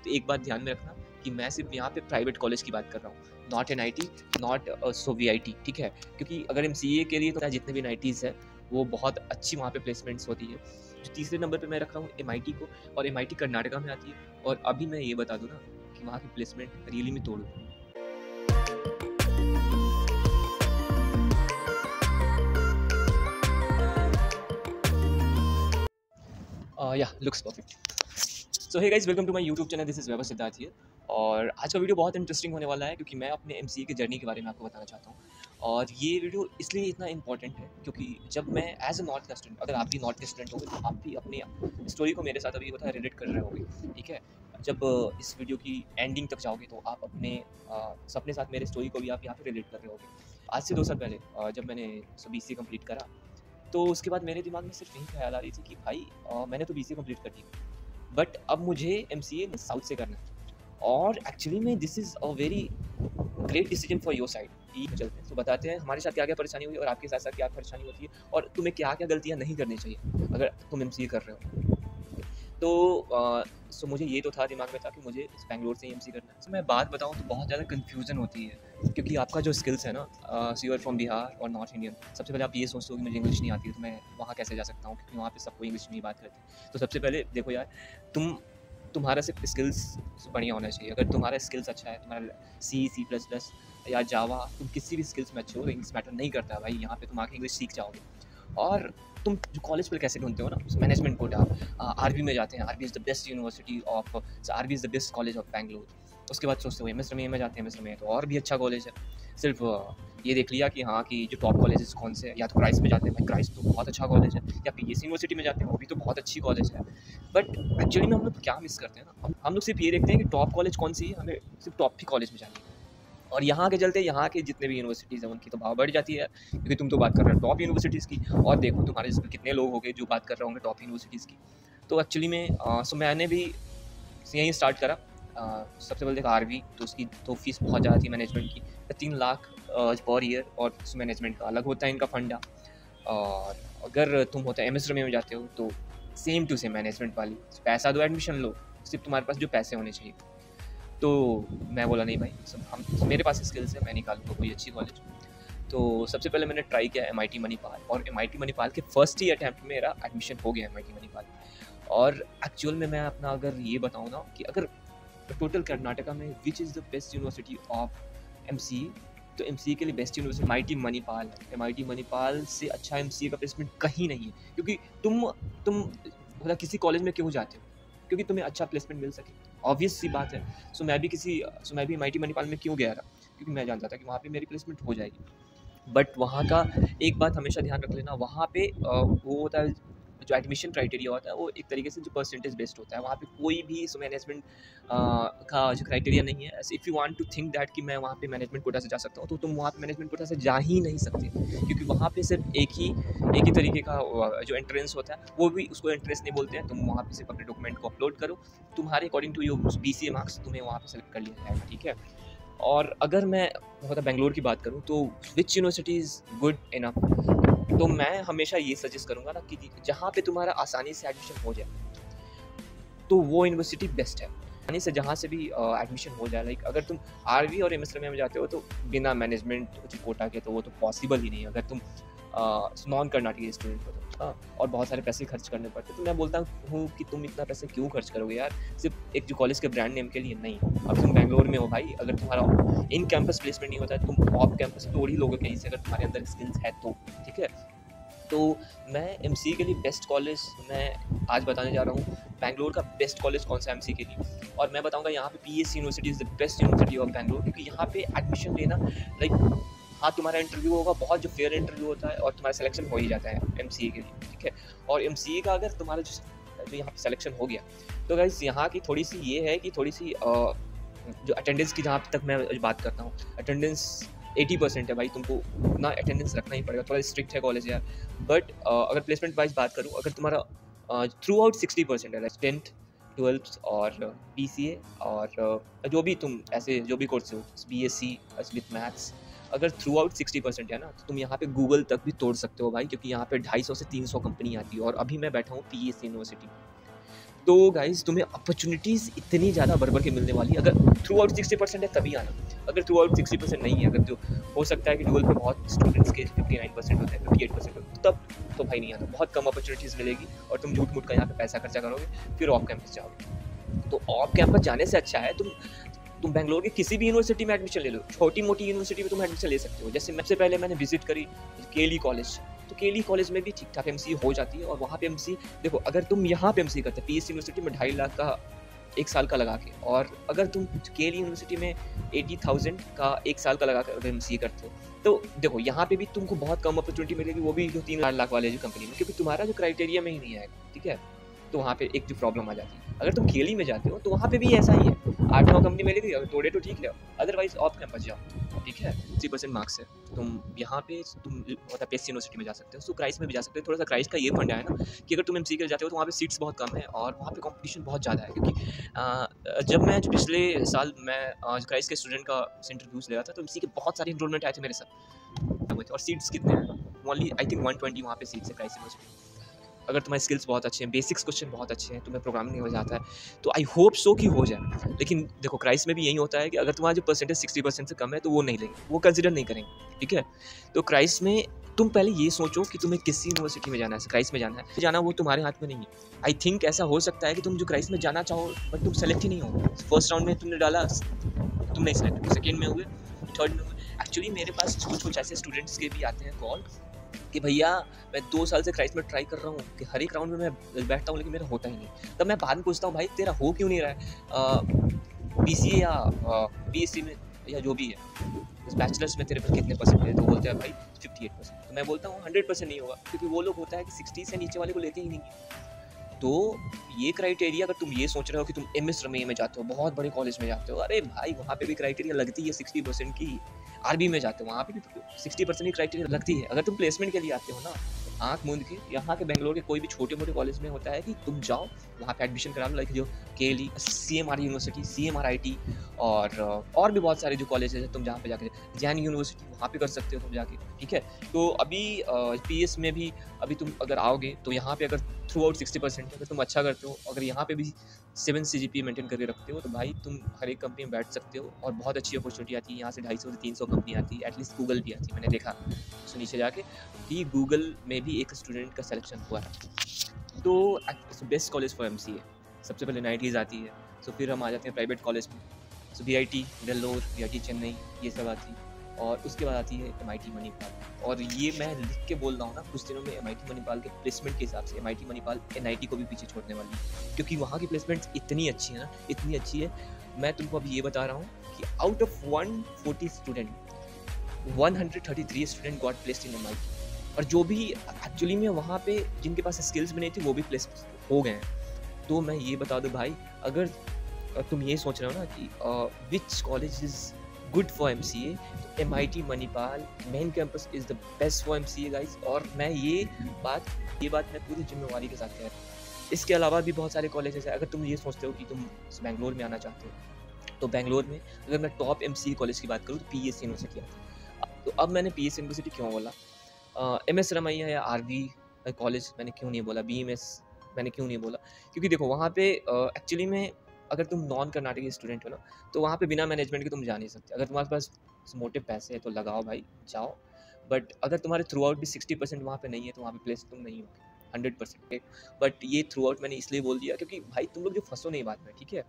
तो एक बात ध्यान में रखना कि मैं सिर्फ यहाँ पे प्राइवेट कॉलेज की बात कर रहा हूँ, not NIT, not so VIT, ठीक है। क्योंकि अगर एमसीए के लिए तो जितने भी एनआईटीज़ हैं वो बहुत अच्छी वहाँ पे प्लेसमेंट्स होती है। जो तीसरे नंबर पे मैं रख रहा हूँ एमआईटी को, और एमआईटी कर्नाटका में आती है। और अभी मैं ये बता दूँ ना कि वहाँ की प्लेसमेंट रियली में तोड़ो। या looks perfect. So hey guys, welcome to my YouTube channel, this is Vaibhav Siddharth here. और आज का वीडियो बहुत इंटरेस्टिंग होने वाला है क्योंकि मैं अपने एमसीए की जर्नी के बारे में आपको बताना चाहता हूँ। और ये वीडियो इसलिए इतना इंपॉर्टेंट है क्योंकि जब मैं एज अ नॉर्थ का स्टूडेंट, अगर आप भी नॉर्थ के स्टूडेंट होंगे तो आप भी अपने स्टोरी को मेरे साथ अभी होता है रिलेट कर रहे होंगे, ठीक है। जब इस वीडियो की एंडिंग तक जाओगे तो आप अपने साथ मेरे स्टोरी को भी आप यहाँ पे रिलेट कर रहे होगे। आज से 2 साल पहले जब मैंने बीसीए कंप्लीट करा तो उसके बाद मेरे दिमाग में सिर्फ यही ख्याल आ रही थी कि भाई मैंने तो बीसीए कंप्लीट कर दी, बट अब मुझे एमसीए साउथ से करना है। और एक्चुअली में this is a very great decision for your side. चलते हैं तो बताते हैं हमारे साथ क्या क्या परेशानी हुई और आपके साथ साथ क्या परेशानी होती है और तुम्हें क्या क्या गलतियाँ नहीं करनी चाहिए अगर तुम एमसीए कर रहे हो। तो सो मुझे ये तो था दिमाग में था कि मुझे बैंगलोर से ही एमसीए करना है। तो मैं बात बताऊँ तो बहुत ज़्यादा कन्फ्यूज़न होती है क्योंकि आपका जो स्किल्स है ना, यू आर फ्रॉम बिहार और नॉर्थ इंडियन, सबसे पहले आप ये सोचते हो कि मुझे इंग्लिश नहीं आती है तो मैं वहाँ कैसे जा सकता हूँ क्योंकि वहाँ पे सबको इंग्लिश में ही बात करते हैं। तो सबसे पहले देखो यार, तुम्हारा सिर्फ स्किल्स बढ़िया होना चाहिए। अगर तुम्हारा स्किल्स अच्छा है, तुम्हारा सी++ या जावा, तुम किसी भी स्किल्स में अच्छे हो, इंग्लिश मैटर नहीं करता है भाई। यहाँ पे तुम आके इंग्लिश सीख जाओगे। और तुम जो कॉलेज पर कैसे ढूंढते हो ना, मैनेजमेंट कोटा, आरबी में जाते हैं, RV is the best university of, RV is the best college of Bangalore. उसके बाद सोचते हो एमएस रमीया में जाते हैं, एमएस रमीया तो और भी अच्छा कॉलेज है। सिर्फ ये देख लिया कि हाँ कि जो टॉप कॉलेजेस कौन से हैं, या तो क्राइस्ट में जाते हैं, भाई क्राइस्ट तो बहुत अच्छा कॉलेज है, या पीएस यूनिवर्सिटी में जाते हैं, वो भी तो बहुत अच्छी कॉलेज है। बट एक्चुअली में हम लोग क्या मिस करते हैं ना, हम लोग सिर्फ ये देखते हैं कि टॉप कॉलेज कौन सी है, हमें सिर्फ टॉप ही कॉलेज में जानी है। और यहाँ के चलते यहाँ के जितने भी यूनिवर्सिटीज़ हैं उनकी तो भाव बढ़ जाती है क्योंकि तुम तो बात कर रहे हो टॉप यूनिवर्सिटीज़ की, और देखो तुम्हारे जिसमें कितने लोग हो गए जो बात कर रहे होंगे टॉप यूनिवर्सिटीज़ की। तो एक्चुअली में सो मैंने भी यहीं स्टार्ट करा। सबसे पहले देखा आरवी, तो उसकी तो फीस बहुत ज़्यादा थी मैनेजमेंट की, 3 लाख पर ईयर, और मैनेजमेंट का अलग होता है इनका फंडा। और अगर तुम होता है एमएस रमीया में जाते हो तो सेम टू सेम मैनेजमेंट वाली, पैसा दो एडमिशन लो, सिर्फ तुम्हारे पास जो पैसे होने चाहिए। तो मैं बोला नहीं भाई, सब मेरे पास स्किल्स है, मैं निकालूंगा कोई अच्छी कॉलेज। तो सबसे पहले मैंने ट्राई किया एमआईटी मणिपाल, और एमआईटी मणिपाल के फर्स्ट ही अटैम्प्ट में मेरा एडमिशन हो गया एमआईटी मणिपाल। और एक्चुअल में मैं अपना अगर ये बताऊँ ना कि अगर टोटल कर्नाटका में which is the best university of MCA, तो एमसीए के लिए बेस्ट यूनिवर्सिटी एमआईटी मणिपाल है। एमआईटी मणिपाल से अच्छा एमसीए का प्लेसमेंट कहीं नहीं है, क्योंकि तुम मतलब किसी कॉलेज में क्यों जाते हो, क्योंकि तुम्हें अच्छा प्लेसमेंट मिल सके, ऑब्वियस सी बात है। सो मैं भी एमआईटी मणिपाल में क्यों गया रहा, क्योंकि मैं जानता था कि वहाँ पे मेरी प्लेसमेंट हो जाएगी। बट वहाँ का एक बात हमेशा ध्यान रख लेना, वहाँ पे वो होता है, जो एडमिशन क्राइटेरिया होता है वो एक तरीके से जो परसेंटेज बेस्ड होता है। वहाँ पे कोई भी मैनेजमेंट का जो क्राइटेरिया नहीं है। If you want to think that कि मैं वहाँ पे मैनेजमेंट कोटा से जा सकता हूँ तो तुम वहाँ पे मैनेजमेंट कोटा से जा ही नहीं सकते, क्योंकि वहाँ पे सिर्फ एक ही तरीके का जो एंट्रेंस होता है, वो भी उसको एंट्रेंस नहीं बोलते हैं। तुम वहाँ पे सिर्फ अपने डॉक्यूमेंट को अपलोड करो, तुम्हारे according to your BCA marks तुम्हें वहाँ पे सेलेक्ट कर लिया जाएगा, ठीक है। और अगर मैं मतलब बेंगलोर की बात करूँ तो which university is good enough, तो मैं हमेशा ये सजेस्ट करूँगा ना कि जहाँ पे तुम्हारा आसानी से एडमिशन हो जाए तो वो यूनिवर्सिटी बेस्ट है। आसानी से जहाँ से भी एडमिशन हो जाए, लाइक अगर तुम आरवी और एमएस रमीया में जाते हो तो बिना मैनेजमेंट कोटा के तो वो तो पॉसिबल ही नहीं है। अगर तुम नॉन कर्नाटकी स्टूडेंट हो तो और बहुत सारे पैसे खर्च करने पड़ते, तो मैं बोलता हूँ कि तुम इतना पैसे क्यों खर्च करोगे यार, सिर्फ एक जो कॉलेज के ब्रांड नेम के लिए नहीं। अब तुम बेंगलोर में हो भाई, अगर तुम्हारा इन कैंपस प्लेसमेंट नहीं होता है, तुम ऑफ कैंपस तोड़ ही लोगे कहीं से, अगर तुम्हारे अंदर स्किल्स है तो, ठीक है। तो मैं एमसीए के लिए बेस्ट कॉलेज मैं आज बताने जा रहा हूँ। बैंगलोर का बेस्ट कॉलेज कौन सा है एमसीए के लिए, और मैं बताऊँगा यहाँ पे PS university is the best university of Bangalore, क्योंकि यहाँ पे एडमिशन लेना लाइक, हाँ तुम्हारा इंटरव्यू होगा, बहुत जो फेयर इंटरव्यू होता है, और तुम्हारा सिलेक्शन हो ही जाता है एमसीए के लिए, ठीक है। और एमसीए का अगर तुम्हारा जो यहाँ पे सिलेक्शन हो गया तो गाइस यहाँ की थोड़ी सी ये है कि थोड़ी सी जो अटेंडेंस की जहाँ तक मैं बात करता हूँ, अटेंडेंस 80% है भाई, तुमको उतना अटेंडेंस रखना ही पड़ेगा, थोड़ा स्ट्रिक्ट है कॉलेज यार। बट अगर प्लेसमेंट वाइज बात करूँ, अगर तुम्हारा थ्रू आउट 60% है, लाइक 10th 12th और बीसीए और जो भी तुम ऐसे जो भी कोर्स हो, बीएससी विथ मैथ्स, अगर थ्रू आउट 60% है ना, तो तुम यहाँ पे गूगल तक भी तोड़ सकते हो भाई, क्योंकि यहाँ पे 250 से 300 कंपनी आती है। और अभी मैं बैठा हूँ पीएस यूनिवर्सिटी, तो गाइज़ तुम्हें अपॉर्चुनिटीज़ इतनी ज़्यादा भर-भर के मिलने वाली है, अगर थ्रू आउट 60% है तभी आना। अगर थ्रू आउट 60% नहीं है, अगर जो हो सकता है कि डुअल पे बहुत स्टूडेंट्स के 59% होते हैं, 58% होते हैं, तब तो भाई नहीं आना। बहुत कम अपॉर्चुनिटीज़ मिलेगी और तुम झूठ-मूठ का यहाँ पे पैसा खर्चा करोगे, फिर ऑफ कैंपस जाओगे। तो ऑफ कैंपस जाने से अच्छा है तुम बैंगलोर के किसी भी यूनिवर्सिटी में एडमिशन ले लो। छोटी-मोटी यूनिवर्सिटी में तुम एडमिशन ले सकते हो। जैसे सबसे पहले मैंने विज़िट करी केली कॉलेज, तो केली कॉलेज में भी ठीक-ठाक एमसीए हो जाती है और वहाँ पे एमसीए देखो, अगर तुम यहाँ पे एमसीए करते पीएस यूनिवर्सिटी में 2.5 लाख का 1 साल का लगा के, और अगर तुम केली यूनिवर्सिटी में 80,000 का 1 साल का लगा कर अगर एमसीए करते हो, तो देखो यहाँ पे भी तुमको बहुत कम अपॉर्चुनिटी मिलेगी, वो भी जो 3 लाख वाले जो कंपनी में, क्योंकि तुम्हारा जो क्राइटेरिया में ही नहीं आएगा, ठीक है? तो वहाँ पे एक जो प्रॉब्लम आ जाती है। अगर तुम केली में जाते हो तो वहाँ पे भी ऐसा ही है, 8-9 कंपनी मिलेगी, अगर तोड़े तो ठीक है, अदरवाइज ऑफ कैंपस जाओ, ठीक है? 60% मार्क्स है, तुम यहाँ पे तुम मतलब पेस यूनिवर्सिटी में जा सकते हो, सो क्राइस्ट में भी जा सकते हो। थोड़ा सा क्राइस्ट का ये फंडा है ना कि अगर तुम एमसीए के लिए जाते हो तो वहाँ पे सीट्स बहुत कम है और वहाँ पे कंपटीशन बहुत ज़्यादा है, क्योंकि जब मैं जो पिछले साल मैं क्राइस्ट के स्टूडेंट का इंटरव्यूज़ ले रहा था, तो एमसीए के बहुत सारे एनरोलमेंट आए थे मेरे साथ, और सीट्स कितने हैं? ओनली आई थिंक 120 वहाँ पे सीट्स है क्राइस्ट यूनिवर्सिटी। अगर तुम्हारे स्किल्स बहुत अच्छे हैं, बेसिक्स क्वेश्चन बहुत अच्छे हैं, तुम्हें प्रोग्रामिंग हो जाता है, तो आई होप सो कि हो जाए। लेकिन देखो क्राइस्ट में भी यही होता है कि अगर तुम्हारा जो परसेंटेज 60% से कम है तो वो नहीं लेंगे, वो कंसिडर नहीं करेंगे, ठीक है? तो क्राइस्ट में तुम पहले ये सोचो कि तुम्हें किस यूनिवर्सिटी में जाना है, क्राइस्ट में जाना वो तुम्हारे हाथ में नहीं है। आई थिंक ऐसा हो सकता है कि तुम जो क्राइस्ट में जाना चाहो बट तुम सेलेक्ट ही नहीं हो। फर्स्ट राउंड में तुमने डाला, तुम नहीं सेलेक्ट हुए, सेकेंड में हुए, थर्ड में हुए। एक्चुअली मेरे पास कुछ ऐसे स्टूडेंट्स के भी आते हैं कॉल कि भैया मैं 2 साल से क्राइस्ट में ट्राई कर रहा हूँ कि हर एक राउंड में मैं बैठता हूँ लेकिन मेरा होता ही नहीं। तब मैं बाद में पूछता हूँ भाई तेरा हो क्यों नहीं रहा है, बीसीए या बीएससी में या जो भी है, बैचलर्स में तेरे पर कितने परसेंट है? तो बोलते हैं भाई 58%। तो मैं बोलता हूँ 100% नहीं होगा, क्योंकि वो लोग होता है कि 60 से नीचे वाले को लेते ही नहीं है। तो ये क्राइटेरिया, अगर तुम ये सोच रहे हो कि तुम एमएस रमैया में जाते हो, बहुत बड़े कॉलेज में जाते हो, अरे भाई वहाँ पे भी क्राइटेरिया लगती है 60% की। आरबी में जाते हो वहाँ पे भी 60% की क्राइटेरिया लगती है। अगर तुम प्लेसमेंट के लिए आते हो ना, आँख मूंद के यहाँ के बेंगलोर के कोई भी छोटे मोटे कॉलेज में होता है कि तुम जाओ वहाँ पे एडमिशन करा लो, लाइक जो केली, CMR यूनिवर्सिटी, CMRIT और भी बहुत सारे जो कॉलेज हैं तुम जहाँ पे जाके, जैन यूनिवर्सिटी वहाँ पे कर सकते हो तुम जाके, ठीक है? तो अभी पीएस में भी अभी तुम अगर आओगे तो यहाँ पे अगर थ्रू आउट 60% अगर तुम अच्छा करते हो, अगर यहाँ पे भी 7 CGPA मेंटेन करके रखते हो, तो भाई तुम हर एक कंपनी में बैठ सकते हो और बहुत अच्छी अपॉर्चुनिटी आती है। यहाँ से 250 से 300 कंपनी आती है, एटलीस्ट गूगल भी आती है, मैंने देखा तो नीचे जाके कि गूगल में भी एक स्टूडेंट का सिलेक्शन हुआ है। तो बेस्ट कॉलेज फॉर एमसीए सबसे पहले नाइटीज़ आती है, सो फिर हम आ जाते हैं प्राइवेट कॉलेज में, सो VIT वेल्लोर, VIT चेन्नई, ये सब आती है, और उसके बाद आती है MIT मणिपाल। और ये मैं लिख के बोल रहा हूँ ना, कुछ दिनों में MIT मणिपाल के प्लेसमेंट के हिसाब से MIT मणिपाल NIT को भी पीछे छोड़ने वाली है, क्योंकि वहाँ की प्लेसमेंट्स इतनी अच्छी है ना, इतनी अच्छी है। मैं तुमको अभी ये बता रहा हूँ कि out of 140 student 133 student got placed in MIT, और जो भी एक्चुअली में वहाँ पे जिनके पास स्किल्स भी नहीं थी वो भी प्लेस हो गए हैं। तो मैं ये बता दूँ भाई, अगर तुम ये सोच रहे हो ना कि which college is good for MCA, तो MIT Manipal main campus is the best for MCA guys. और मैं ये बात मैं पूरी जिम्मेवारी के साथ कह रहा हूँ। इसके अलावा भी बहुत सारे कॉलेजेस हैं। अगर तुम ये सोचते हो कि तुम बेंगलोर में आना चाहते हो, तो बेंगलोर में अगर मैं टॉप MCA कॉलेज की बात करूँ तो PES यूनिवर्सिटी आती है। तो अब मैंने PES यूनिवर्सिटी क्यों बोला, MS रमैया या RV कॉलेज मैंने क्यों नहीं बोला, BMS मैंने क्यों नहीं बोला, क्योंकि देखो वहाँ पे एक्चुअली में अगर तुम नॉन कर्नाटकी स्टूडेंट हो ना, तो वहाँ पे बिना मैनेजमेंट के तुम जा नहीं सकते। अगर तुम्हारे पास मोटे पैसे है तो लगाओ भाई, जाओ। बट अगर तुम्हारे थ्रू आउट भी 60% वहाँ पे नहीं है तो वहाँ पे प्लेस तुम नहीं होगे 100%। बट ये थ्रू आउट मैंने इसलिए बोल दिया क्योंकि भाई तुम लोग जो फंसो नहीं बात में, ठीक है?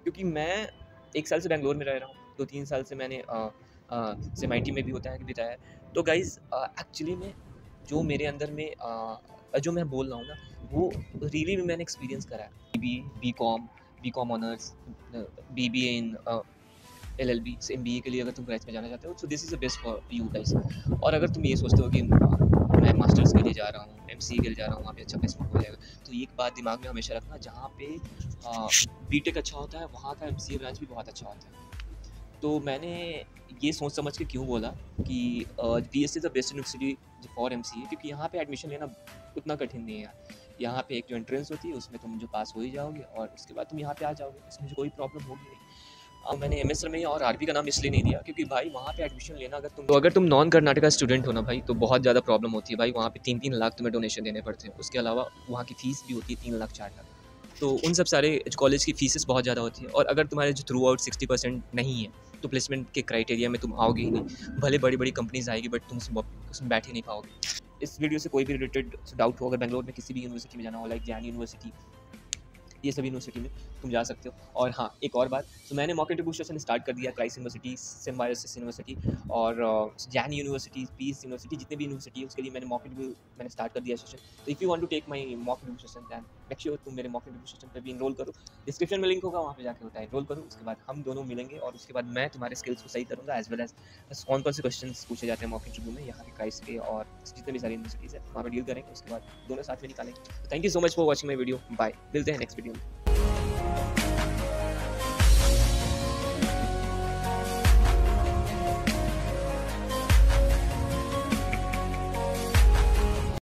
क्योंकि मैं 1 साल से बेंगलोर में रह रहा हूँ, 2-3 साल से मैंने MIT में भी होता है कि बिताया है। तो गाइज़ एक्चुअली में जो मेरे अंदर में जो मैं बोल रहा हूँ ना, वो रियली में मैंने एक्सपीरियंस करा है। BCom ऑनर्स, BBA इन LLB, MBA के लिए अगर तुम क्राइस्ट में जाना चाहते हो, so this is the best for you guys. और अगर तुम ये सोचते हो कि मैं मास्टर्स के लिए जा रहा हूँ, MCA के लिए जा रहा हूँ, वहाँ पे अच्छा प्लेसमेंट हो जाएगा, तो एक बात दिमाग में हमेशा रखना, जहाँ पे BTech अच्छा होता है वहाँ का MCA ब्रांच भी बहुत अच्छा होता है। तो मैंने ये सोच समझ के क्यों बोला कि BS is the best university for MCA, क्योंकि यहाँ पे एडमिशन लेना उतना कठिन नहीं है। यहाँ पे एक जो एंट्रेंस होती है उसमें तुम जो पास हो ही जाओगे और उसके बाद तुम यहाँ पे आ जाओगे, इसमें कोई प्रॉब्लम होगी नहीं। मैंने MS रमैया और RV का नाम इसलिए नहीं दिया क्योंकि भाई वहाँ पे एडमिशन लेना, अगर तुम नॉन कर्नाटका स्टूडेंट हो ना भाई, तो बहुत ज़्यादा प्रॉब्लम होती है भाई। वहाँ पे 3-3 लाख तुम्हें डोनेशन देने पड़ते हैं। उसके अलावा वहाँ की फ़ीस भी होती है 3 लाख 4 लाख। तो उन सब सारे कॉलेज की फीसेस बहुत ज़्यादा होती है, और अगर तुम्हारे जो थ्रू आउट 60% नहीं है तो प्लेसमेंट के क्राइटेरिया में तुम आओगे ही नहीं। भले बड़ी बड़ी कंपनीज आएगी बट तुम उसमें बैठ ही नहीं पाओगे। इस वीडियो से कोई भी रिलेटेड डाउट हो, अगर बेंगलोर में किसी भी यूनिवर्सिटी में जाना हो, लाइक जैन यूनिवर्सिटी, ये सभी यूनिवर्सिटी में तुम जा सकते हो। और हाँ, एक और बात, तो मैंने मॉक इंटरव्यू सेशन स्टार्ट कर दिया, क्राइस्ट यूनिवर्सिटी, सिम्बायोसिस यूनिवर्सिटी और जैन यूनिवर्सिटी, पीस यूनिवर्सिटी, जितने भी यूनिवर्सिटी है उसके लिए मैंने मॉक इंटरव्यू मैंने स्टार्ट कर दिया सेशन। तो if you want to take my mock interview session then make sure तुम मेरे मॉक इंटरव्यू सेशन पे भी इनरोल करो। डिस्क्रिप्शन में लिंक होगा, वहाँ पे जाके होता है इनरोल करो। उसके बाद हम दोनों मिलेंगे और उसके बाद मैं तुम्हारे स्किल्स को सही करूँगा, एज वेल एज कौन कौन से क्वेश्चन पूछे जाते हैं मॉक इंटरव्यू में यहाँ के क्राइस्ट के और जितने भी सारी यूनिवर्सिटीज़ है वहाँ पर डील करेंगे। उसके बाद दोनों साथ में निकालेंगे। Thank you so much for watching my video. Bye, मिलते हैं नेक्स्ट वीडियो में।